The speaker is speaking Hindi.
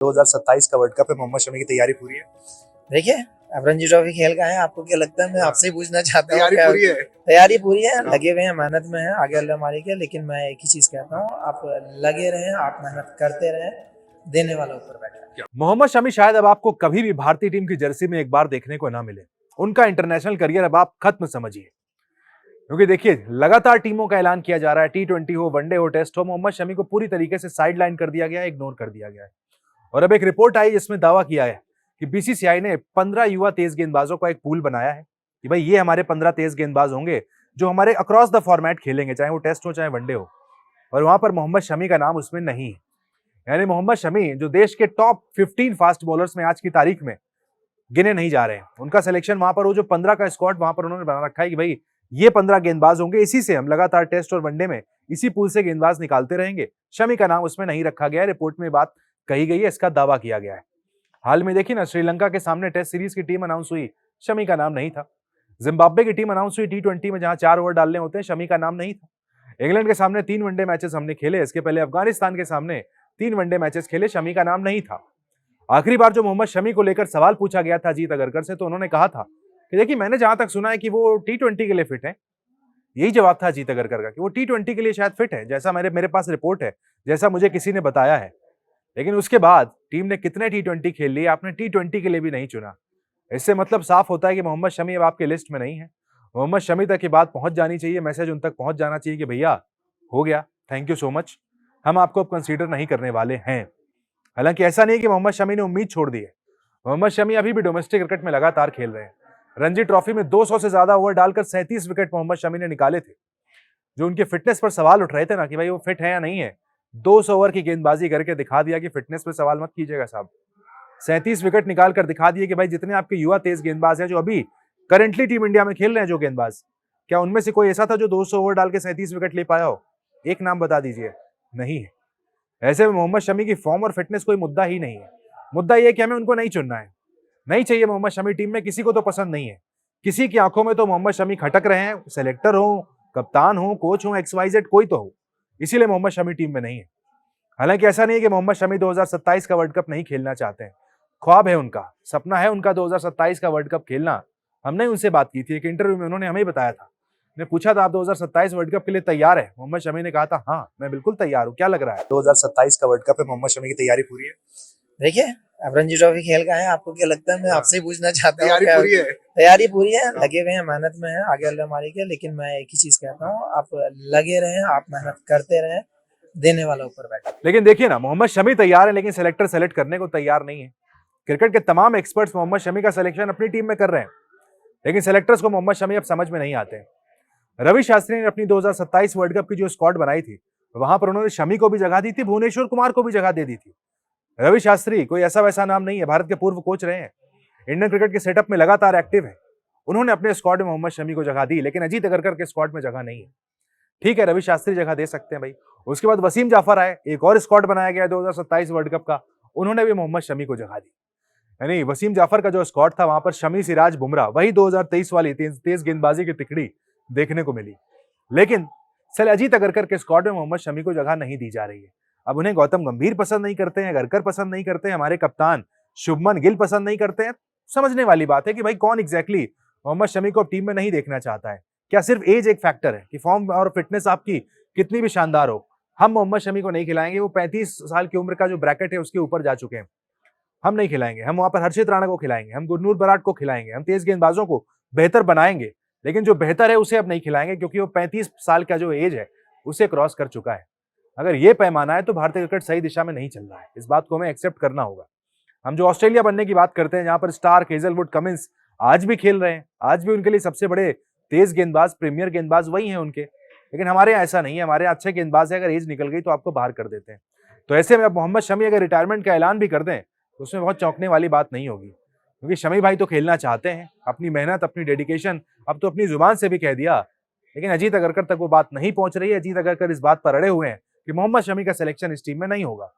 2027 का वर्ल्ड कप है, मोहम्मद शमी की तैयारी पूरी है। देखिए, अब रणजी ट्रॉफी खेल का है, आपको क्या लगता है? मैं आपसे ही पूछना चाहता हूँ। तैयारी पूरी है। तैयारी पूरी है, लगे हुए हैं, मेहनत में है, आगे अल्लाह मालिक है। लेकिन मैं एक ही चीज कहता हूँ, आप लगे रहें, आप मेहनत करते रहें, देने वाला ऊपर बैठा है। मोहम्मद शमी शायद अब आपको कभी भी भारतीय टीम की जर्सी में एक बार देखने को ना मिले। उनका इंटरनेशनल करियर अब आप खत्म समझिए, क्योंकि देखिए लगातार टीमों का ऐलान किया जा रहा है, T20 हो, वनडे हो, टेस्ट हो, मोहम्मद शमी को पूरी तरीके से साइडलाइन कर दिया गया है, इग्नोर कर दिया गया है। और अब एक रिपोर्ट आई जिसमें दावा किया है कि बीसीसीआई ने 15 युवा तेज गेंदबाजों का एक पूल बनाया है कि भाई ये हमारे 15 तेज गेंदबाज होंगे जो हमारे अक्रॉस द फॉर्मेट खेलेंगे, चाहे वो टेस्ट हो चाहे वनडे हो। और वहां पर मोहम्मद शमी का नाम उसमें नहीं है। यानी मोहम्मद शमी जो देश के टॉप 15 फास्ट बॉलर्स में आज की तारीख में गिने नहीं जा रहे हैं, उनका सिलेक्शन वहां पर वो जो 15 का स्क्वाड वहां पर उन्होंने बना रखा है कि भाई ये 15 गेंदबाज होंगे, इसी से हम लगातार टेस्ट और वनडे में इसी पूल से गेंदबाज निकालते रहेंगे। शमी का नाम उसमें नहीं रखा गया है, रिपोर्ट में बात कही गई है, इसका दावा किया गया है। हाल में देखिए ना, श्रीलंका के सामने टेस्ट सीरीज की टीम अनाउंस हुई, शमी का नाम नहीं था। जिम्बाब्वे की टीम अनाउंस हुई T20 में, जहां 4 ओवर डालने होते हैं, शमी का नाम नहीं था। इंग्लैंड के सामने 3 वनडे मैचेस हमने खेले, इसके पहले अफगानिस्तान के सामने 3 वनडे मैचेस खेले, शमी का नाम नहीं था। आखिरी बार जो मोहम्मद शमी को लेकर सवाल पूछा गया था अजीत अगरकर से, तो उन्होंने कहा था कि देखिए मैंने जहां तक सुना है कि वो T20 के लिए फिट है। यही जवाब था अजीत अगरकर का कि वो T20 के लिए शायद फिट है, जैसा मेरे पास रिपोर्ट है, जैसा मुझे किसी ने बताया है। लेकिन उसके बाद टीम ने कितने T20 खेल लिए, आपने T20 के लिए भी नहीं चुना। इससे मतलब साफ होता है कि मोहम्मद शमी अब आपके लिस्ट में नहीं है। मोहम्मद शमी तक ये बात पहुंच जानी चाहिए, मैसेज उन तक पहुंच जाना चाहिए कि भैया हो गया, थैंक यू सो मच, हम आपको अब कंसीडर नहीं करने वाले हैं। हालांकि ऐसा नहीं है कि मोहम्मद शमी ने उम्मीद छोड़ दी है। मोहम्मद शमी अभी भी डोमेस्टिक क्रिकेट में लगातार खेल रहे हैं। रणजी ट्रॉफी में 200 से ज्यादा ओवर डालकर 37 विकेट मोहम्मद शमी ने निकाले थे। जो उनके फिटनेस पर सवाल उठ रहे थे ना कि भाई वो फिट है या नहीं है, 200 ओवर की गेंदबाजी करके दिखा दिया कि फिटनेस पर सवाल मत कीजिएगा साहब। 37 विकेट निकाल कर दिखा दिए कि भाई जितने आपके युवा तेज गेंदबाज हैं जो अभी करंटली टीम इंडिया में खेल रहे हैं, जो गेंदबाज, क्या उनमें से कोई ऐसा था जो 200 ओवर डाल के 37 विकेट ले पाया हो? एक नाम बता दीजिए। नहीं है। ऐसे में मोहम्मद शमी की फॉर्म और फिटनेस कोई मुद्दा ही नहीं है। मुद्दा यह है कि हमें उनको नहीं चुनना है, नहीं चाहिए मोहम्मद शमी टीम में, किसी को तो पसंद नहीं है। किसी की आंखों में तो मोहम्मद शमी खटक रहे हैं, सेलेक्टर हो, कप्तान हो, कोच हो, XYZ कोई तो हो, इसीलिए मोहम्मद शमी टीम में नहीं है। हालांकि ऐसा नहीं है कि मोहम्मद शमी 2027 का वर्ल्ड कप नहीं खेलना चाहते हैं। ख्वाब है उनका, सपना है उनका 2027 का वर्ल्ड कप खेलना। हमने उनसे बात की थी, एक इंटरव्यू में उन्होंने हमें बताया था। ने पूछा था आप 2027 वर्ल्ड कप के लिए तैयार है? मोहम्मद शमी ने कहा था हाँ मैं बिल्कुल तैयार हूँ, क्या लग रहा है? 2027 का वर्ल्ड कप है, मोहम्मद शमी की तैयारी पूरी है। देखिए, अब रणजी ट्रॉफी खेल का है, आपको क्या लगता है? मैं आपसे ही पूछना चाहता हूँ। तैयारी पूरी है। तैयारी पूरी है, लगे हुए हैं, मेहनत में है, आगे अल्लाह मालिक है। लेकिन मैं एक ही चीज कहता हूँ, आप लगे रहें, आप मेहनत करते रहें, देने वाला ऊपर बैठा। लेकिन देखिए ना, मोहम्मद शमी तैयार है लेकिन सेलेक्टर सेलेक्ट करने को तैयार नहीं है। क्रिकेट के तमाम एक्सपर्ट्स मोहम्मद शमी का सिलेक्शन अपनी टीम में कर रहे हैं, लेकिन सेलेक्टर्स को मोहम्मद शमी अब समझ में नहीं आते। रवि शास्त्री ने अपनी 2027 वर्ल्ड कप की जो स्क्वाड बनाई थी, वहां पर उन्होंने शमी को भी जगह दी थी, भुवनेश्वर कुमार को भी जगह दे दी थी। रवि शास्त्री कोई ऐसा वैसा नाम नहीं है, भारत के पूर्व कोच रहे हैं, इंडियन क्रिकेट के सेटअप में लगातार एक्टिव है। उन्होंने अपने स्क्वाड में मोहम्मद शमी को जगह दी, लेकिन अजीत अगरकर के स्क्वाड में जगह नहीं है। ठीक है, रवि शास्त्री जगह दे सकते हैं भाई। उसके बाद वसीम जाफर आए, एक और स्क्वाड बनाया गया 2027 वर्ल्ड कप का, उन्होंने भी मोहम्मद शमी को जगह दी। यानी वसीम जाफर का जो स्क्वाड था, वहां पर शमी, सिराज, बुमराह, वही 2023 वाली तेज गेंदबाजी की तिकड़ी देखने को मिली। लेकिन अजीत अगरकर के स्क्वाड में मोहम्मद शमी को जगह नहीं दी जा रही है। अब उन्हें गौतम गंभीर पसंद नहीं करते हैं, अगरकर पसंद नहीं करते हैं, हमारे कप्तान शुभमन गिल पसंद नहीं करते हैं। समझने वाली बात है कि भाई कौन एग्जैक्टली मोहम्मद शमी को टीम में नहीं देखना चाहता है। क्या सिर्फ एज एक फैक्टर है कि फॉर्म और फिटनेस आपकी कितनी भी शानदार हो, हम मोहम्मद शमी को नहीं खिलाएंगे? वो 35 साल की उम्र का जो ब्रैकेट है उसके ऊपर जा चुके हैं, हम नहीं खिलाएंगे। हम वहां पर हर्षित राणा को खिलाएंगे, हम गुरनूर बराड़ को खिलाएंगे, हम तेज गेंदबाजों को बेहतर बनाएंगे, लेकिन जो बेहतर है उसे अब नहीं खिलाएंगे, क्योंकि वो 35 साल का जो एज है उसे क्रॉस कर चुका है। अगर ये पैमाना है तो भारतीय क्रिकेट सही दिशा में नहीं चल रहा है, इस बात को हमें एक्सेप्ट करना होगा। हम जो ऑस्ट्रेलिया बनने की बात करते हैं, जहां पर स्टार्क, हेजलवुड, कमिंस आज भी खेल रहे हैं, आज भी उनके लिए सबसे बड़े तेज गेंदबाज, प्रीमियर गेंदबाज वही हैं उनके, लेकिन हमारे यहाँ ऐसा नहीं है। हमारे अच्छे गेंदबाज है, अगर एज निकल गई तो आपको बाहर कर देते हैं। तो ऐसे में अब मोहम्मद शमी अगर रिटायरमेंट का ऐलान भी कर दें तो उसमें बहुत चौंकने वाली बात नहीं होगी, क्योंकि शमी भाई तो खेलना चाहते हैं, अपनी मेहनत, अपनी डेडिकेशन अब तो अपनी जुबान से भी कह दिया, लेकिन अजीत अगरकर तक वो बात नहीं पहुंच रही है। अजीत अगरकर इस बात पर अड़े हुए हैं कि मोहम्मद शमी का सिलेक्शन इस टीम में नहीं होगा।